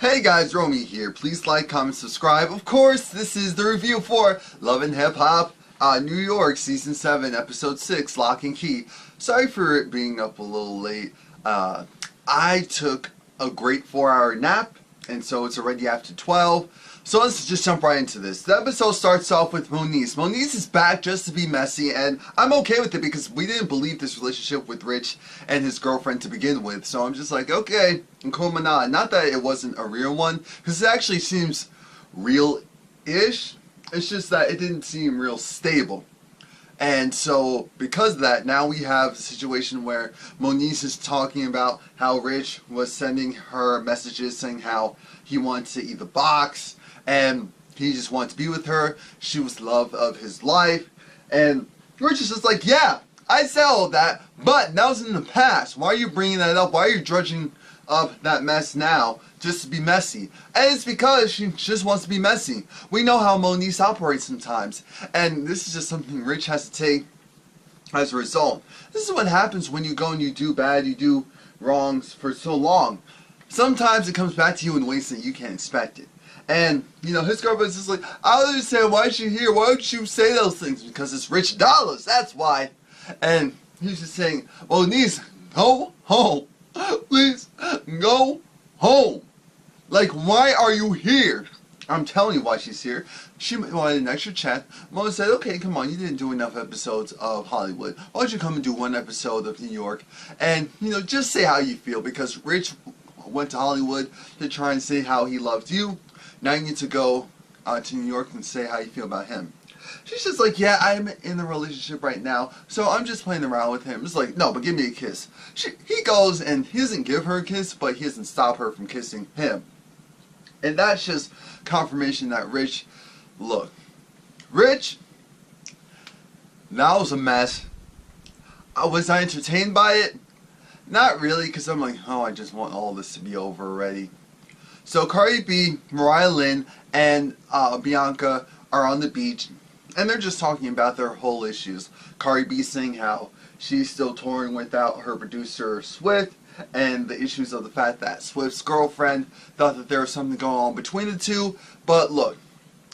Hey guys, Romie here. Please like, comment, subscribe. Of course, this is the review for Love and Hip Hop New York Season 7, Episode 6, Lock and Key. Sorry for it being up a little late. I took a great 4-hour nap, and so it's already after 12. So let's just jump right into this. The episode starts off with Moniece. Moniece is back just to be messy, and I'm okay with it because we didn't believe this relationship with Rich and his girlfriend to begin with. So I'm just like, okay, Nkomana. Not that it wasn't a real one, because it actually seems real-ish. It's just that it didn't seem real stable. And so, because of that, now we have a situation where Moniece is talking about how Rich was sending her messages saying how he wanted to eat the box, and he just wanted to be with her. She was the love of his life. And Rich is just like, yeah, I said all that, but that was in the past. Why are you bringing that up? Why are you drudging up that mess now just to be messy? And it's because she just wants to be messy. We know how Moniece operates sometimes, and this is just something Rich has to take as a result. This is what happens when you go and you do bad, you do wrongs for so long. Sometimes it comes back to you in ways that you can't expect it. And, you know, his girlfriend's just like, I don't understand, why is she here? Why don't you say those things? Because it's rich dollars, that's why. And he's just saying, Moniece, go home. Please, go home. Like, why are you here? I'm telling you why she's here. She wanted an extra check. Mom said, okay, come on, you didn't do enough episodes of Hollywood. Why don't you come and do one episode of New York? And, you know, just say how you feel, because Rich went to Hollywood to try and say how he loved you. Now you need to go to New York and say how you feel about him. She's just like, yeah, I'm in a relationship right now, so I'm just playing around with him. It's like, no, but give me a kiss. He goes and he doesn't give her a kiss, but he doesn't stop her from kissing him. And that's just confirmation that Rich, look, Rich, that was a mess. Was I entertained by it? Not really, because I'm like, oh, I just want all this to be over already. So Cardi B, Mariah Lynn, and Bianca are on the beach, and they're just talking about their whole issues. Cardi B saying how she's still touring without her producer Swift, and the issues of the fact that Swift's girlfriend thought that there was something going on between the two. But look,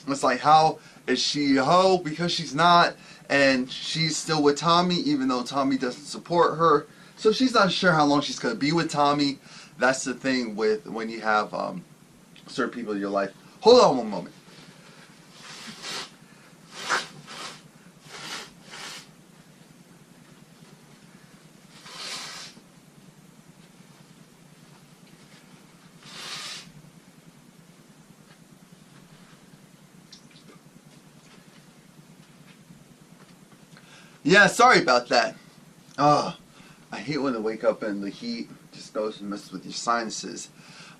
it's like, how is she a hoe? Because she's not, and she's still with Tommy, even though Tommy doesn't support her. So she's not sure how long she's going to be with Tommy. That's the thing with when you have certain people in your life. Hold on one moment. Yeah, sorry about that. I hate when I wake up and the heat just goes and messes with your sinuses.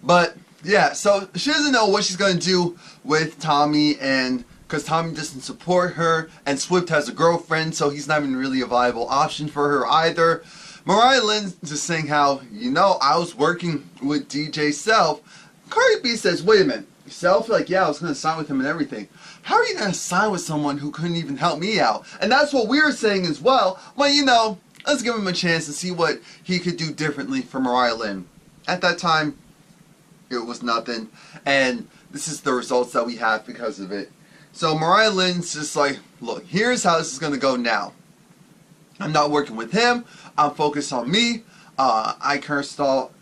But yeah, so she doesn't know what she's going to do with Tommy, and because Tommy doesn't support her, and Swift has a girlfriend, so he's not even really a viable option for her either. Mariah Lynn's just saying how, you know, I was working with DJ Self. Cardi B says, wait a minute, Self? Like, yeah, I was going to sign with him and everything. How are you going to sign with someone who couldn't even help me out? And that's what we were saying as well. Well, you know, let's give him a chance to see what he could do differently for Mariah Lynn. At that time, it was nothing. And this is the results that we have because of it. So Mariah Lynn's just like, look, here's how this is going to go now. I'm not working with him. I'm focused on me. I cursed out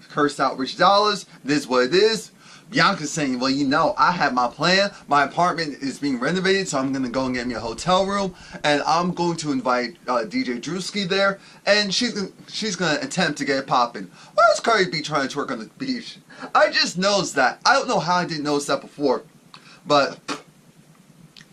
Rich Dollars. This is what it is. Bianca's saying, well, you know, I have my plan. My apartment is being renovated, so I'm going to go and get me a hotel room. And I'm going to invite DJ Drewski there. And she's going to attempt to get it popping. Why is Cardi B trying to twerk on the beach? I just noticed that. I don't know how I didn't notice that before. But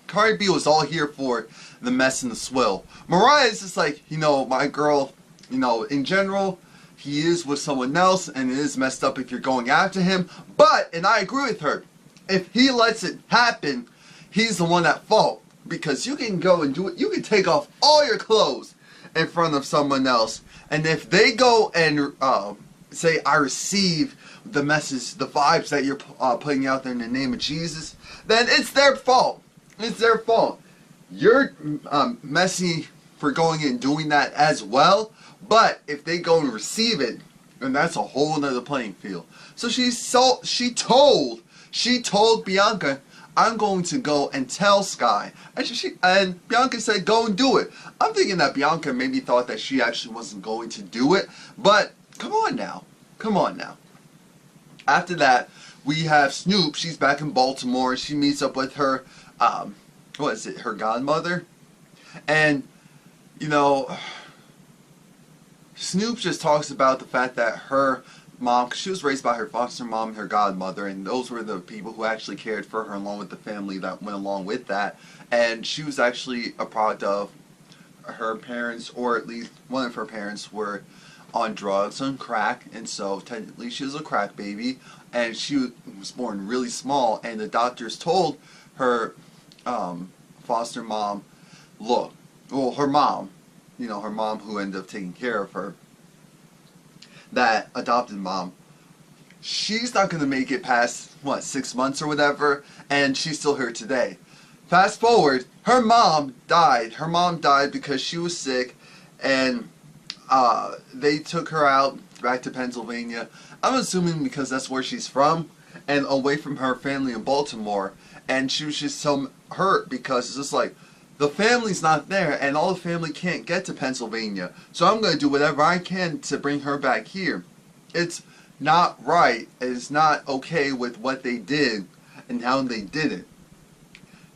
Cardi B was all here for the mess and the swill. Mariah is just like, you know, my girl, you know, in general, he is with someone else, and it is messed up if you're going after him. But, and I agree with her, if he lets it happen, he's the one at fault. Because you can go and do it, you can take off all your clothes in front of someone else. And if they go and say, I receive the message, the vibes that you're putting out there in the name of Jesus, then it's their fault. It's their fault. You're messy for going and doing that as well. But if they go and receive it And that's a whole nother playing field. So she told Bianca, I'm going to go and tell Sky. And Bianca said, go and do it. I'm thinking that Bianca maybe thought that she actually wasn't going to do it. But come on now. Come on now. After that, we have Snoop. She's back in Baltimore. She meets up with her, her godmother. And, you know, Snoop just talks about the fact that her mom, cause she was raised by her foster mom and her godmother, and those were the people who actually cared for her along with the family that went along with that. And she was actually a product of her parents, or at least one of her parents were on drugs, on crack, and so technically she was a crack baby, and she was born really small, and the doctors told her foster mom, look, well, her mom, you know, her mom who ended up taking care of her, that adopted mom, she's not going to make it past, 6 months or whatever, and she's still here today. Fast forward, her mom died. Her mom died because she was sick, and they took her out back to Pennsylvania. I'm assuming because that's where she's from, and away from her family in Baltimore, and she was just so hurt because it's just like, the family's not there, and all the family can't get to Pennsylvania. So I'm going to do whatever I can to bring her back here. It's not right. It's not okay with what they did and how they did it.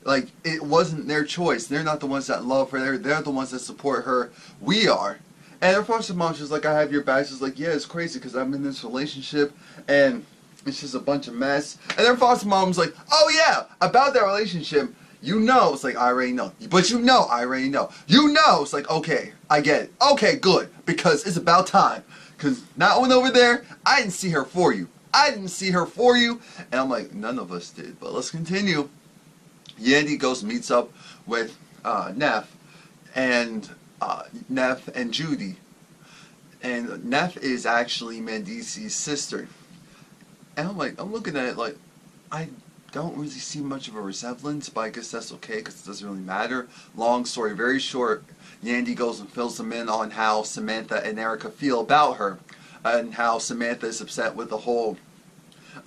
Like, it wasn't their choice. They're not the ones that love her. They're the ones that support her. We are. And her foster mom's just like, I have your back. She's like, yeah, it's crazy because I'm in this relationship, and it's just a bunch of mess. And their foster mom's like, oh yeah, about that relationship. You know, it's like, I already know. But you know, I already know. You know, it's like, okay, I get it. Okay, good. Because it's about time. Because that one over there, I didn't see her for you. I didn't see her for you. And I'm like, none of us did. But let's continue. Yandy goes and meets up with Neff. And Neff and Judy. And Neff is actually Mandisi's sister. And I'm like, I'm looking at it like, I don't really see much of a resemblance, but I guess that's okay because it doesn't really matter. Long story very short, Yandy goes and fills them in on how Samantha and Erica feel about her, and how Samantha is upset with the whole,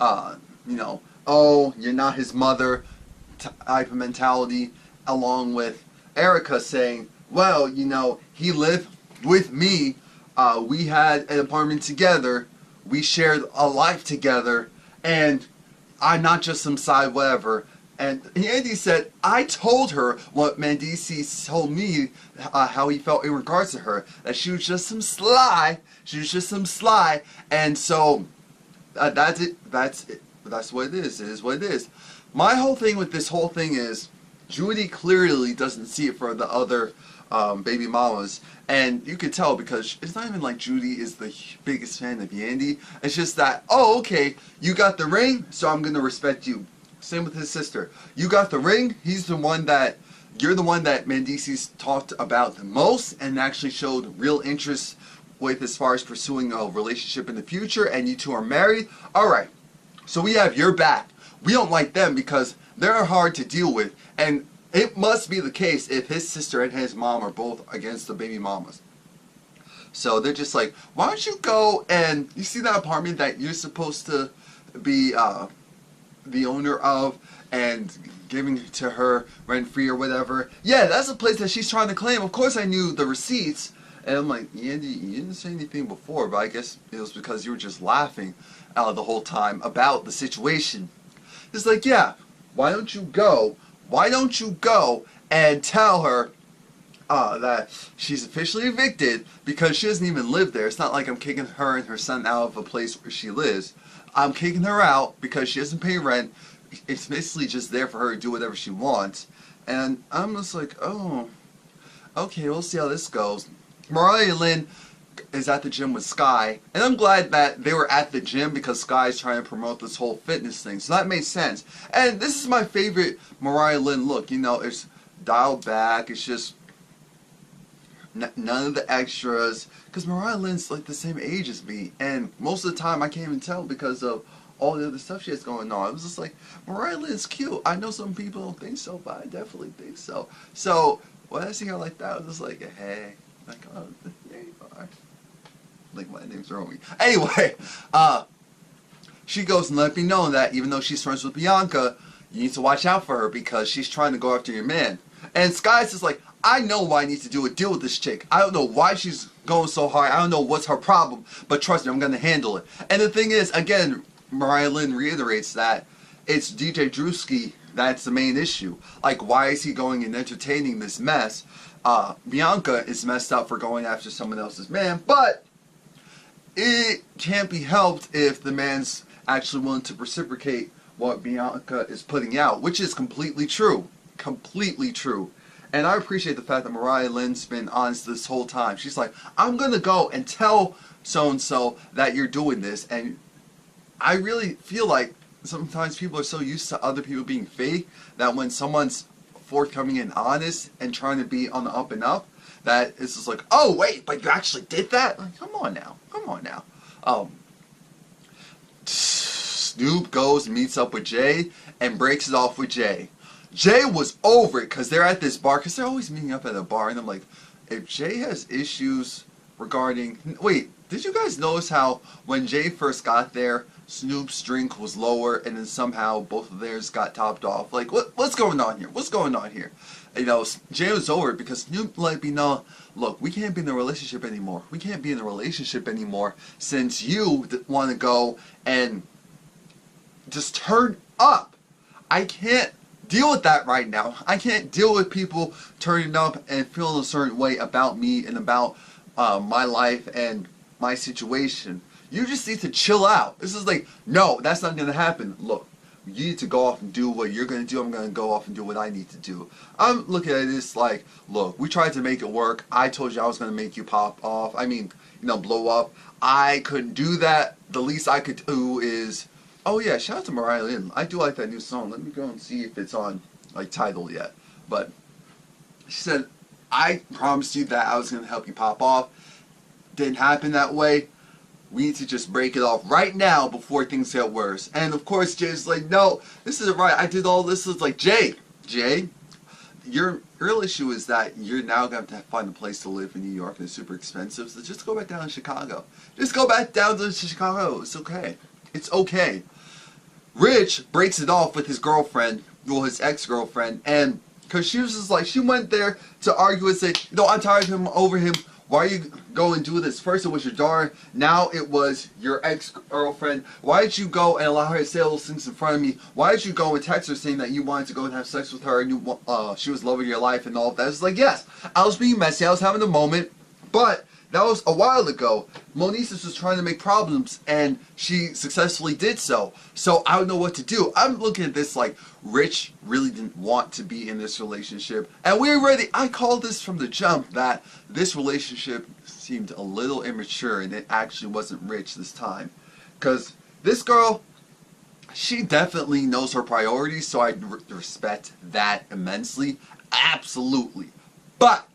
you know, oh, you're not his mother type of mentality, along with Erica saying, well, you know, he lived with me, we had an apartment together, we shared a life together, and I'm not just some side whatever. And Yandy said, I told her what Mandisi told me, how he felt in regards to her, that she was just some sly, and so that's it, that's what it is what it is. My whole thing with this whole thing is, Judy clearly doesn't see it for the other baby mamas, and you could tell because it's not even like Judy is the biggest fan of Yandy. It's just that, oh, okay, you got the ring, so I'm gonna respect you. Same with his sister. You got the ring. You're the one that Mandisi's talked about the most and actually showed real interest with as far as pursuing a relationship in the future, and you two are married. All right, so we have your back. We don't like them because they're hard to deal with, and it must be the case if his sister and his mom are both against the baby mamas. So they're just like, why don't you go and, you see that apartment that you're supposed to be the owner of and giving to her rent-free or whatever? Yeah, that's a place that she's trying to claim. Of course I knew the receipts. And I'm like, Yandy, you didn't say anything before, but I guess it was because you were just laughing the whole time about the situation. It's like, yeah, why don't you go and tell her that she's officially evicted because she doesn't even live there. It's not like I'm kicking her and her son out of a place where she lives. I'm kicking her out because she doesn't pay rent. It's basically just there for her to do whatever she wants. And I'm just like, oh, okay, we'll see how this goes. Mariah Lynn is at the gym with Sky, and I'm glad that they were at the gym because Sky's trying to promote this whole fitness thing, so that made sense. And this is my favorite Mariah Lynn look. You know, it's dialed back, it's just none of the extras, because Mariah Lynn's like the same age as me, and most of the time I can't even tell because of all the other stuff she has going on. I was just like, Mariah Lynn's cute. I know some people don't think so, but I definitely think so. So when I see her like that, I was just like, hey, like, oh, there you are. Like, my name's Romie. Anyway, she goes and let me know that even though she's friends with Bianca, you need to watch out for her because she's trying to go after your man. And Sky's just like, I know what I need to do to deal with this chick. I don't know why she's going so hard. I don't know what's her problem. But trust me, I'm going to handle it. And the thing is, again, Mariah Lynn reiterates that it's DJ Drewski that's the main issue. Like, why is he going and entertaining this mess? Bianca is messed up for going after someone else's man, but it can't be helped if the man's actually willing to reciprocate what Bianca is putting out, which is completely true. Completely true. And I appreciate the fact that Mariah Lynn's been honest this whole time. She's like, I'm going to go and tell so-and-so that you're doing this. And I really feel like sometimes people are so used to other people being fake that when someone's forthcoming and honest and trying to be on the up and up, that it's just like, oh wait, but you actually did that? Like, come on now. Come on now. Snoop goes and meets up with Jay and breaks it off with Jay. Jay was over it because they're at this bar, because they're always meeting up at a bar, and I'm like, if Jay has issues regarding... Wait, did you guys notice how when Jay first got there, Snoop's drink was lower, and then somehow both of theirs got topped off? Like, what's going on here? What's going on here? You know, Jay was over it because Snoop let me know, look, we can't be in a relationship anymore. We can't be in a relationship anymore since you want to go and just turn up. I can't deal with that right now. I can't deal with people turning up and feeling a certain way about me and about my life and my situation. You just need to chill out. This is like, no, that's not going to happen. Look, you need to go off and do what you're going to do. I'm going to go off and do what I need to do. I'm looking at this like, look, we tried to make it work. I told you I was going to make you pop off. I mean, you know, blow up. I couldn't do that. The least I could do is... Oh yeah, shout out to Mariah Lynn. I do like that new song. Let me go and see if it's on like Tidal yet. But she said, I promised you that I was going to help you pop off. Didn't happen that way. We need to just break it off right now before things get worse. And of course Jay's like, no, this isn't right. I did all this. It's like, Jay, your real issue is that you're now going to have to find a place to live in New York and it's super expensive. So just go back down to Chicago. Just go back down to Chicago. It's okay. It's okay. Rich breaks it off with his girlfriend, well, his ex-girlfriend, and because she was just like, she went there to argue and say, no, I'm tired of him, over him, why are you going and do this? First it was your daughter, now it was your ex-girlfriend. Why did you go and allow her to say all those things in front of me? Why did you go and text her saying that you wanted to go and have sex with her and you, she was loving your life and all of that? It's like, yes, I was being messy, I was having a moment, but that was a while ago. Monisis was trying to make problems, and she successfully did so. So I don't know what to do. I'm looking at this like Rich really didn't want to be in this relationship. And I called this from the jump that this relationship seemed a little immature, and it actually wasn't Rich this time. Because this girl, she definitely knows her priorities, so I respect that immensely. Absolutely. But,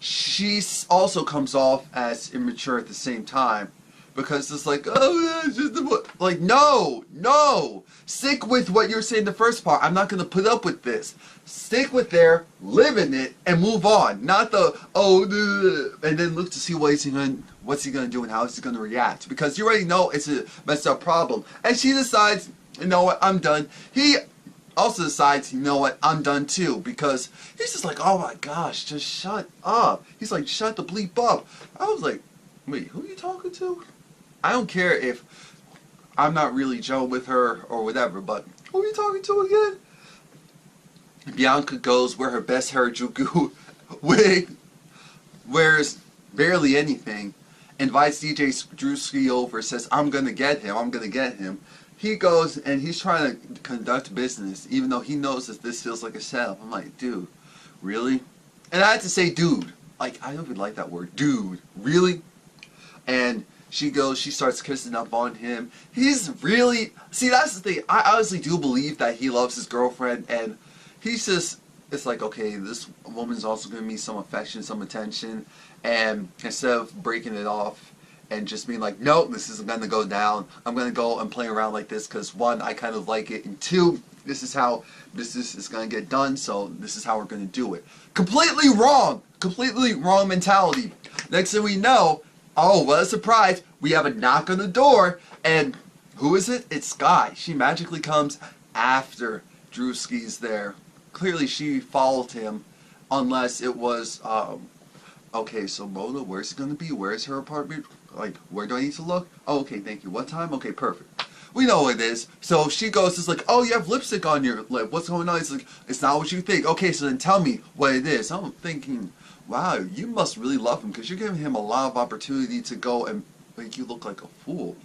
she also comes off as immature at the same time, because it's like, oh, it's just like, no, stick with what you're saying the first part. I'm not going to put up with this. Stick with there, live in it, and move on. Not the, and then look to see what's he going to do and how is he going to react, because you already know it's a messed up problem. And she decides, you know what, I'm done. He also decides, you know what, I'm done too, because he's just like, oh my gosh, just shut up. He's like, shut the bleep up. I was like, wait, who are you talking to? I don't care if I'm not really Joe with her or whatever, but who are you talking to again? Bianca goes, wear her best Harajuku wig, wears barely anything, invites DJ Drewski over, says, I'm gonna get him. He goes and he's trying to conduct business, even though he knows that this feels like a setup. I'm like, dude, really? And I had to say, dude. Like, I don't even like that word, dude. Really? And she goes, she starts kissing up on him. He's really, see, that's the thing. I honestly do believe that he loves his girlfriend, and he's just, it's like, okay, this woman's also giving me some affection, some attention, and instead of breaking it off and just being like, no, this isn't going to go down. I'm going to go and play around like this because, one, I kind of like it, and two, this is how business is going to get done, so this is how we're going to do it. Completely wrong mentality. Next thing we know, oh, what a surprise, we have a knock on the door, and who is it? It's Sky. She magically comes after Drewski's there. Clearly she followed him, unless it was, okay, so Mona, where's it gonna be? Where's her apartment? Like, where do I need to look? Oh, okay, thank you. What time? Okay, perfect. We know what it is. So she goes, it's like, oh, you have lipstick on your lip. What's going on? It's like, it's not what you think. Okay, so then tell me what it is. I'm thinking, wow, you must really love him because you're giving him a lot of opportunity to go and make you look like a fool.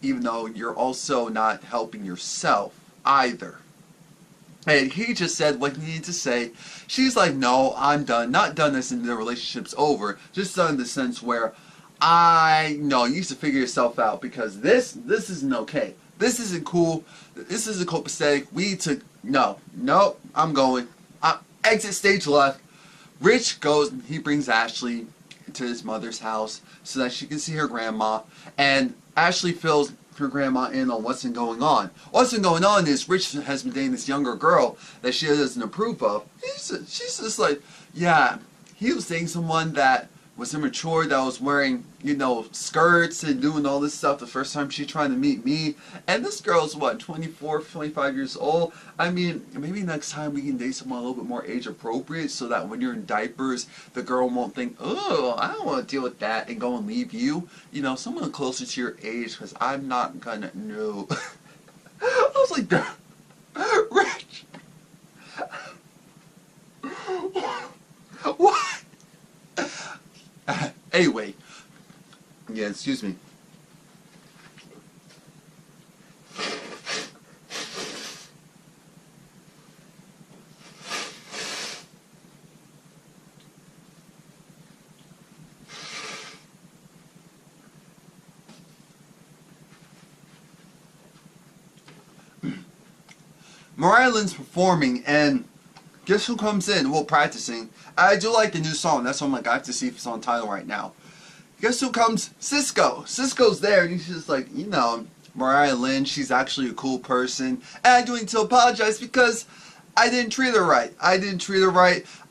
Even though you're also not helping yourself either. And he just said what he needed to say. She's like, no, I'm done. Not done as in the relationship's over. Just done in the sense where, no, you need to figure yourself out because this isn't okay. This isn't cool. This isn't copacetic. We need to, no, I'm going. Exit stage left. Rich goes, he brings Ashley to his mother's house so that she can see her grandma. And Ashley fills her grandma in on what's been going on. What's been going on is Rich has been dating this younger girl that she doesn't approve of. She's just like, yeah, he was dating someone that was immature, that was wearing, you know, skirts and doing all this stuff the first time she tried to meet me. And this girl's, what, 24, 25 years old? I mean, maybe next time we can date someone a little bit more age appropriate so that when you're in diapers, the girl won't think, oh, I don't want to deal with that and go and leave you. You know, someone closer to your age because I'm not gonna know. I was like, Rich. What? Anyway, yeah, excuse me. Mariah Lynn's performing, and guess who comes in? Well, practicing. I do like the new song. That's why I'm like, I have to see if it's on title right now. Guess who comes? Cisco. Cisco's there, and he's just like, you know, Mariah Lynn, she's actually a cool person. And I do need to apologize because I didn't treat her right.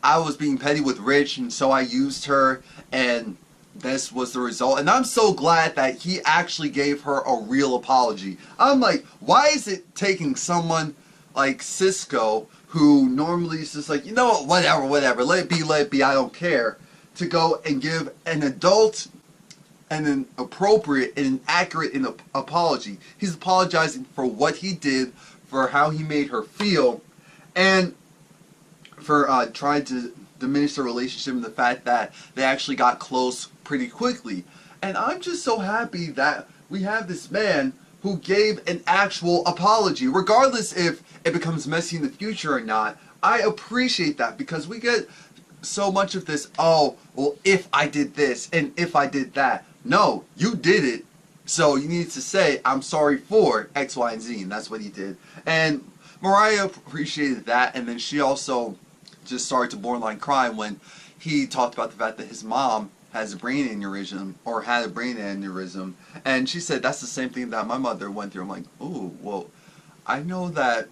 I was being petty with Rich, and so I used her, and this was the result. And I'm so glad that he actually gave her a real apology. I'm like, why is it taking someone like Cisco, who normally is just like, you know what, whatever, let it be, I don't care, to go and give an adult and an appropriate and an accurate apology. He's apologizing for what he did, for how he made her feel, and for trying to diminish the relationship and the fact that they actually got close pretty quickly. And I'm just so happy that we have this man who gave an actual apology, regardless if it becomes messy in the future or not. I appreciate that because we get so much of this, oh, well, if I did this and if I did that. No, you did it, so you need to say, I'm sorry for X, Y, and Z, and that's what he did. And Mariah appreciated that, and then she also just started to borderline cry when he talked about the fact that his mom has a brain aneurysm, or had a brain aneurysm, and she said that's the same thing that my mother went through. I'm like, ooh, well, I know that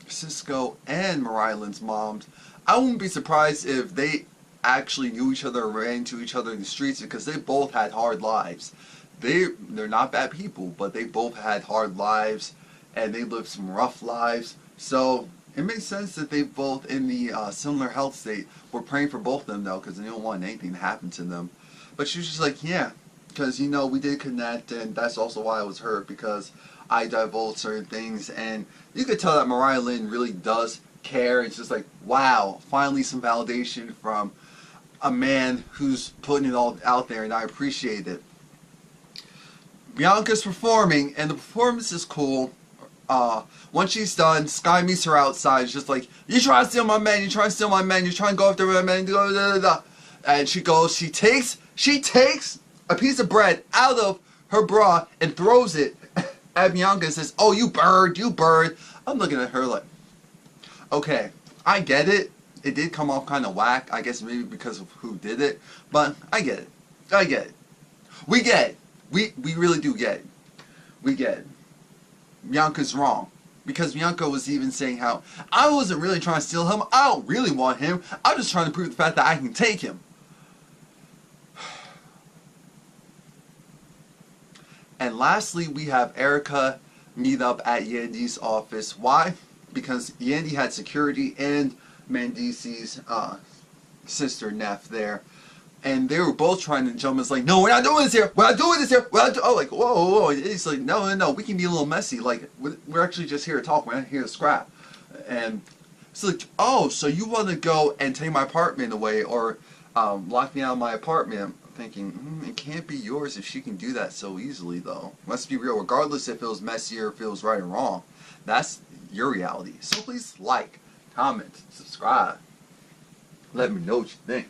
Cisco and Mariah Lynn's moms, I wouldn't be surprised if they actually knew each other or ran into each other in the streets because they both had hard lives. They're not bad people, but they both had hard lives and they lived some rough lives. So it makes sense that they both in the similar health state. We're praying for both of them though because they don't want anything to happen to them. But she was just like, yeah, because you know we did connect, and that's also why I was hurt because I divulged certain things, and you could tell that Mariah Lynn really does care. It's just like, wow, finally some validation from a man who's putting it all out there, and I appreciate it. Bianca's performing, and the performance is cool. Once she's done, Sky meets her outside. It's just like, you trying to steal my man, you trying to steal my man, you trying to go after my man, da, da, da, da. And she goes, she takes a piece of bread out of her bra and throws it at Bianca and says, oh, you bird, you bird. I'm looking at her like, okay, I get it. It did come off kind of whack. I guess maybe because of who did it. But I get it. I get it. We get it. We really do get it. We get it. Bianca's wrong. Because Bianca was even saying how, I wasn't really trying to steal him. I don't really want him. I'm just trying to prove the fact that I can take him. And lastly, we have Erica meet up at Yandy's office. Why? Because Yandy had security and Mandisi's sister Neff there. And they were both trying to jump. It's like, no, we're not doing this here. We're not doing this here. Oh, like, whoa. It's like, no. We can be a little messy. Like, we're actually just here to talk. We're not here to scrap. And it's like, oh, so you want to go and take my apartment away or lock me out of my apartment? I'm thinking, it can't be yours if she can do that so easily, though. Let's be real. Regardless if it was messy or if it was right or wrong, that's your reality. So please like, comment, subscribe. Let me know what you think.